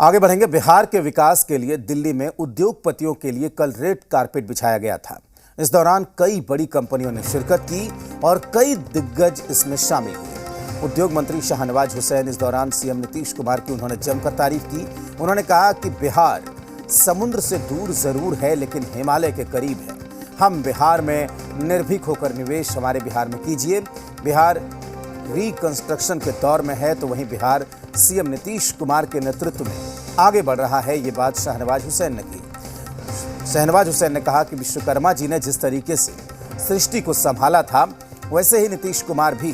आगे बढ़ेंगे। बिहार के विकास के लिए दिल्ली में उद्योगपतियों के लिए कल रेड कारपेट बिछाया गया था। इस दौरान कई बड़ी कंपनियों ने शिरकत की और कई दिग्गज इसमें शामिल हुए। उद्योग मंत्री शाहनवाज हुसैन इस दौरान सीएम नीतीश कुमार की उन्होंने जमकर तारीफ की। उन्होंने कहा कि बिहार समुद्र से दूर जरूर है लेकिन हिमालय के करीब है। हम बिहार में निर्भीक होकर निवेश हमारे बिहार में कीजिए। बिहार रिकंस्ट्रक्शन के दौर में है तो वहीं बिहार सीएम नीतीश कुमार के नेतृत्व में आगे बढ़ रहा है। ये बात शाहनवाज हुसैन ने की। शाहनवाज हुसैन ने कहा कि विश्वकर्मा जी ने जिस तरीके से सृष्टि को संभाला था वैसे ही नीतीश कुमार भी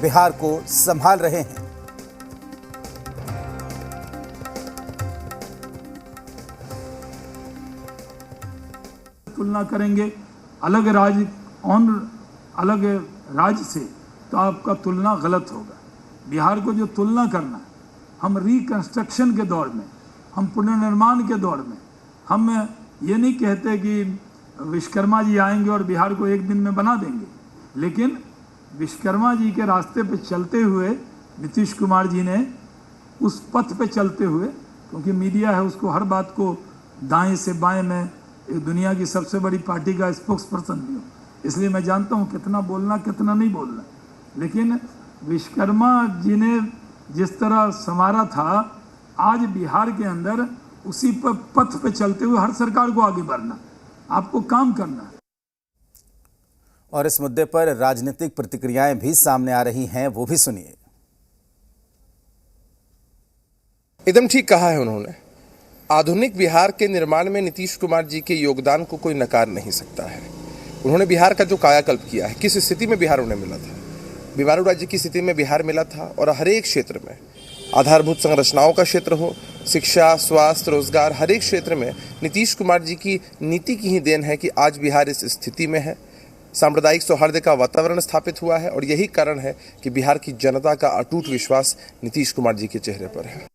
बिहार को संभाल रहे हैं। तुलना करेंगे अलग राज्य से तो आपका तुलना गलत होगा। बिहार को जो तुलना करना है, हम रिकंस्ट्रक्शन के दौर में, हम पुनर्निर्माण के दौर में, हम ये नहीं कहते कि विश्वकर्मा जी आएंगे और बिहार को एक दिन में बना देंगे, लेकिन विश्वकर्मा जी के रास्ते पे चलते हुए नीतीश कुमार जी ने उस पथ पे चलते हुए, क्योंकि मीडिया है उसको हर बात को दाएं से बाएं में एक दुनिया की सबसे बड़ी पार्टी का स्पोक्स पर्सन भी हूँ, इसलिए मैं जानता हूँ कितना बोलना कितना नहीं बोलना। लेकिन विश्वकर्मा जी ने जिस तरह संवारा था, आज बिहार के अंदर उसी पथ पे चलते हुए हर सरकार को आगे बढ़ना, आपको काम करना है। और इस मुद्दे पर राजनीतिक प्रतिक्रियाएं भी सामने आ रही हैं, वो भी सुनिए। एकदम ठीक कहा है उन्होंने। आधुनिक बिहार के निर्माण में नीतीश कुमार जी के योगदान को कोई नकार नहीं सकता है। उन्होंने बिहार का जो कायाकल्प किया है, किस स्थिति में बिहार उन्हें मिला था, बीमारू राज्य की स्थिति में बिहार मिला था, और हर एक क्षेत्र में आधारभूत संरचनाओं का क्षेत्र हो, शिक्षा, स्वास्थ्य, रोजगार, हर एक क्षेत्र में नीतीश कुमार जी की नीति की ही देन है कि आज बिहार इस स्थिति में है। सांप्रदायिक सौहार्द का वातावरण स्थापित हुआ है और यही कारण है कि बिहार की जनता का अटूट विश्वास नीतीश कुमार जी के चेहरे पर है।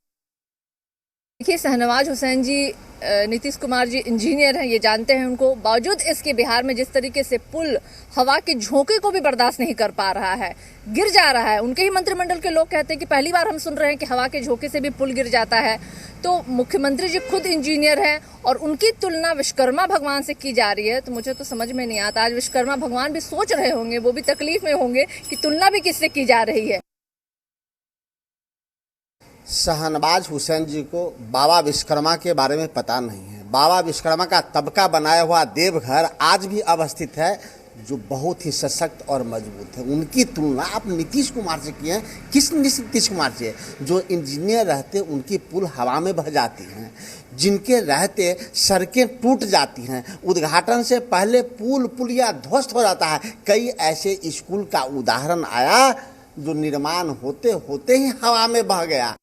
देखिए, शाहनवाज हुसैन जी नीतीश कुमार जी इंजीनियर हैं, ये जानते हैं उनको। बावजूद इसके बिहार में जिस तरीके से पुल हवा के झोंके को भी बर्दाश्त नहीं कर पा रहा है, गिर जा रहा है। उनके ही मंत्रिमंडल के लोग कहते हैं कि पहली बार हम सुन रहे हैं कि हवा के झोंके से भी पुल गिर जाता है। तो मुख्यमंत्री जी खुद इंजीनियर हैं और उनकी तुलना विश्वकर्मा भगवान से की जा रही है, तो मुझे तो समझ में नहीं आता। आज विश्वकर्मा भगवान भी सोच रहे होंगे, वो भी तकलीफ में होंगे कि तुलना भी किससे की जा रही है। शाहनवाज हुसैन जी को बाबा विश्वकर्मा के बारे में पता नहीं है। बाबा विश्वकर्मा का तबका बनाया हुआ देवघर आज भी अवस्थित है, जो बहुत ही सशक्त और मजबूत है। उनकी तुलना आप नीतीश कुमार से किए हैं। किस नीतीश कुमार से? जो इंजीनियर रहते उनकी पुल हवा में बह जाती हैं, जिनके रहते सड़कें टूट जाती हैं, उद्घाटन से पहले पुलिया ध्वस्त हो जाता है। कई ऐसे स्कूल का उदाहरण आया जो निर्माण होते होते ही हवा में बह गया।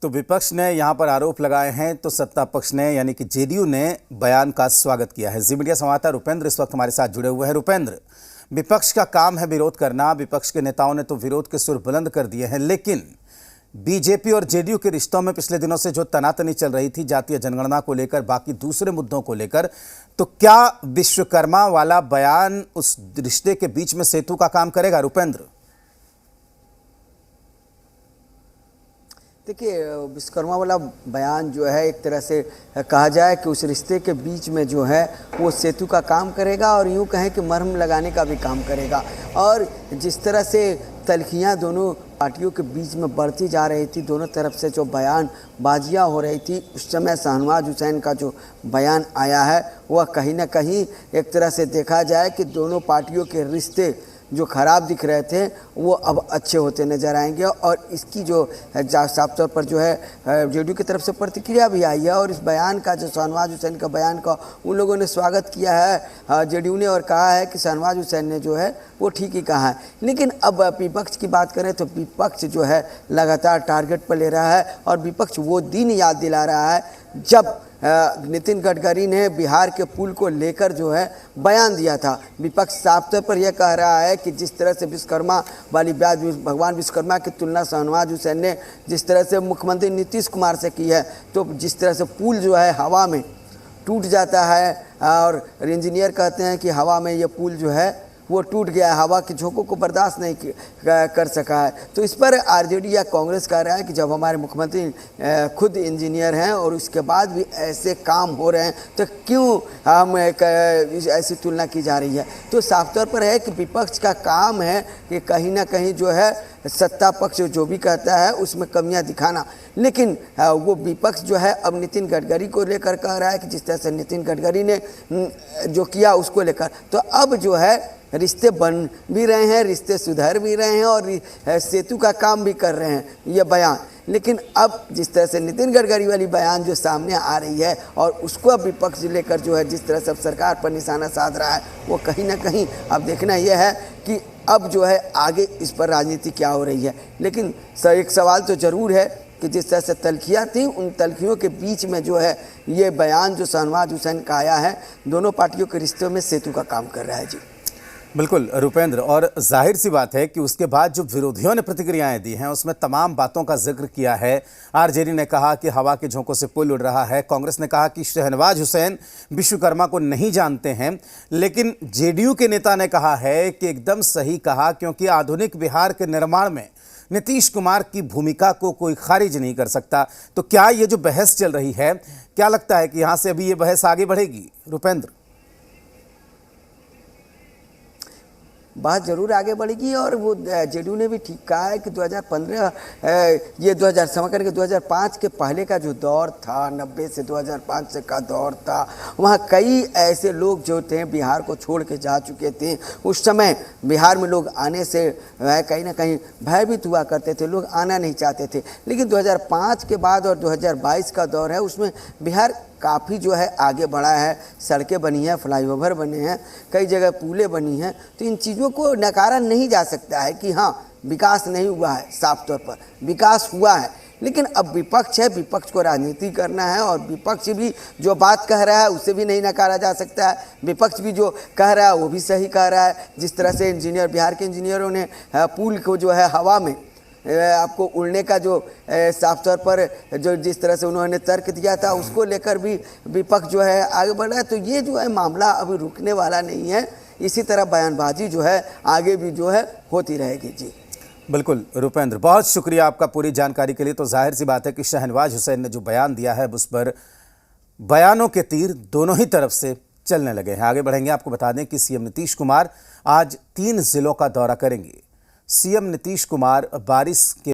तो विपक्ष ने यहां पर आरोप लगाए हैं तो सत्ता पक्ष ने यानी कि जेडीयू ने बयान का स्वागत किया है। जी मीडिया संवाददाता रुपेंद्र इस वक्त हमारे साथ जुड़े हुए हैं। रुपेंद्र, विपक्ष का काम है विरोध करना, विपक्ष के नेताओं ने तो विरोध के सुर बुलंद कर दिए हैं, लेकिन बीजेपी और जेडीयू के रिश्तों में पिछले दिनों से जो तनातनी चल रही थी जातीय जनगणना को लेकर, बाकी दूसरे मुद्दों को लेकर, तो क्या विश्वकर्मा वाला बयान उस रिश्ते के बीच में सेतु का काम करेगा? रुपेंद्र, देखिए, विश्वकर्मा वाला बयान जो है एक तरह से कहा जाए कि उस रिश्ते के बीच में जो है वो सेतु का काम करेगा और यूँ कहें कि मरहम लगाने का भी काम करेगा। और जिस तरह से तलखियाँ दोनों पार्टियों के बीच में बढ़ती जा रही थी, दोनों तरफ से जो बयानबाजियाँ हो रही थी, उस समय शाहनवाज हुसैन का जो बयान आया है वह कहीं ना कहीं एक तरह से देखा जाए कि दोनों पार्टियों के रिश्ते जो खराब दिख रहे थे वो अब अच्छे होते नज़र आएंगे। और इसकी जो साफ तौर पर जो है जेडीयू की तरफ से प्रतिक्रिया भी आई है और इस बयान का, जो शाहनवाज हुसैन का बयान का उन लोगों ने स्वागत किया है जेडीयू ने, और कहा है कि शाहनवाज हुसैन ने जो है वो ठीक ही कहा है। लेकिन अब विपक्ष की बात करें तो विपक्ष जो है लगातार टारगेट पर ले रहा है और विपक्ष वो दिन याद दिला रहा है जब नितिन गडकरी ने बिहार के पुल को लेकर जो है बयान दिया था। विपक्ष साफ तौर पर यह कह रहा है कि जिस तरह से विश्वकर्मा वाली बात, भगवान विश्वकर्मा की तुलना शाहनवाज हुसैन ने जिस तरह से मुख्यमंत्री नीतीश कुमार से की है, तो जिस तरह से पुल जो है हवा में टूट जाता है और इंजीनियर कहते हैं कि हवा में ये पुल जो है वो टूट गया, हवा के झोंकों को बर्दाश्त नहीं कर सका है। तो इस पर आरजेडी या कांग्रेस कह रहा है कि जब हमारे मुख्यमंत्री खुद इंजीनियर हैं और उसके बाद भी ऐसे काम हो रहे हैं तो क्यों हम ऐसी तुलना की जा रही है। तो साफ तौर पर है कि विपक्ष का काम है कि कहीं ना कहीं जो है सत्ता पक्ष जो भी कहता है उसमें कमियां दिखाना, लेकिन वो विपक्ष जो है अब नितिन गडकरी को लेकर कह रहा है कि जिस तरह से नितिन गडकरी ने जो किया उसको लेकर, तो अब जो है रिश्ते बन भी रहे हैं, रिश्ते सुधर भी रहे हैं और सेतु का काम भी कर रहे हैं ये बयान। लेकिन अब जिस तरह से नितिन गडकरी वाली बयान जो सामने आ रही है और उसको अब विपक्ष लेकर जो है जिस तरह से सरकार पर निशाना साध रहा है, वो कहीं ना कहीं अब देखना यह है कि अब जो है आगे इस पर राजनीति क्या हो रही है। लेकिन एक सवाल तो ज़रूर है कि जिस तरह से तलखियाँ थी, उन तलखियों के बीच में जो है ये बयान जो शहनवाज हुसैन का आया है, दोनों पार्टियों के रिश्तों में सेतु का काम कर रहा है। जी बिल्कुल रुपेंद्र, और जाहिर सी बात है कि उसके बाद जो विरोधियों ने प्रतिक्रियाएं दी हैं उसमें तमाम बातों का जिक्र किया है। आरजेडी ने कहा कि हवा के झोंकों से पुल उड़ रहा है, कांग्रेस ने कहा कि शहनवाज हुसैन विश्वकर्मा को नहीं जानते हैं, लेकिन जेडीयू के नेता ने कहा है कि एकदम सही कहा, क्योंकि आधुनिक बिहार के निर्माण में नीतीश कुमार की भूमिका को कोई खारिज नहीं कर सकता। तो क्या ये जो बहस चल रही है, क्या लगता है कि यहाँ से अभी ये बहस आगे बढ़ेगी रुपेंद्र? बात जरूर आगे बढ़ेगी और वो जेडीयू ने भी ठीक कहा है कि 2015 ये 2005 के पहले का जो दौर था, 90 से 2005 से का दौर था, वहाँ कई ऐसे लोग जो थे बिहार को छोड़ के जा चुके थे। उस समय बिहार में लोग आने से कहीं ना कहीं भयभीत हुआ करते थे, लोग आना नहीं चाहते थे। लेकिन 2005 के बाद और 2022 का दौर है, उसमें बिहार काफ़ी जो है आगे बढ़ा है, सड़कें बनी हैं, फ्लाईओवर बने हैं, कई जगह पुलें बनी हैं। तो इन चीज़ों को नकारा नहीं जा सकता है कि हाँ विकास नहीं हुआ है, साफ तौर पर विकास हुआ है। लेकिन अब विपक्ष है, विपक्ष को राजनीति करना है और विपक्ष भी जो बात कह रहा है उसे भी नहीं नकारा जा सकता है। विपक्ष भी जो कह रहा है वो भी सही कह रहा है। जिस तरह से बिहार के इंजीनियरों ने पुल को जो है हवा में आपको उड़ने का जो साफ तौर पर जो जिस तरह से उन्होंने तर्क दिया था, उसको लेकर भी विपक्ष जो है आगे बढ़ रहा है। तो ये जो है मामला अभी रुकने वाला नहीं है, इसी तरह बयानबाजी जो है आगे भी जो है होती रहेगी। जी बिल्कुल रुपेंद्र, बहुत शुक्रिया आपका पूरी जानकारी के लिए। तो जाहिर सी बात है कि शहनवाज हुसैन ने जो बयान दिया है उस पर बयानों के तीर दोनों ही तरफ से चलने लगे हैं। आगे बढ़ेंगे, आपको बता दें कि सीएम नीतीश कुमार आज 3 जिलों का दौरा करेंगे। सीएम नीतीश कुमार बारिश के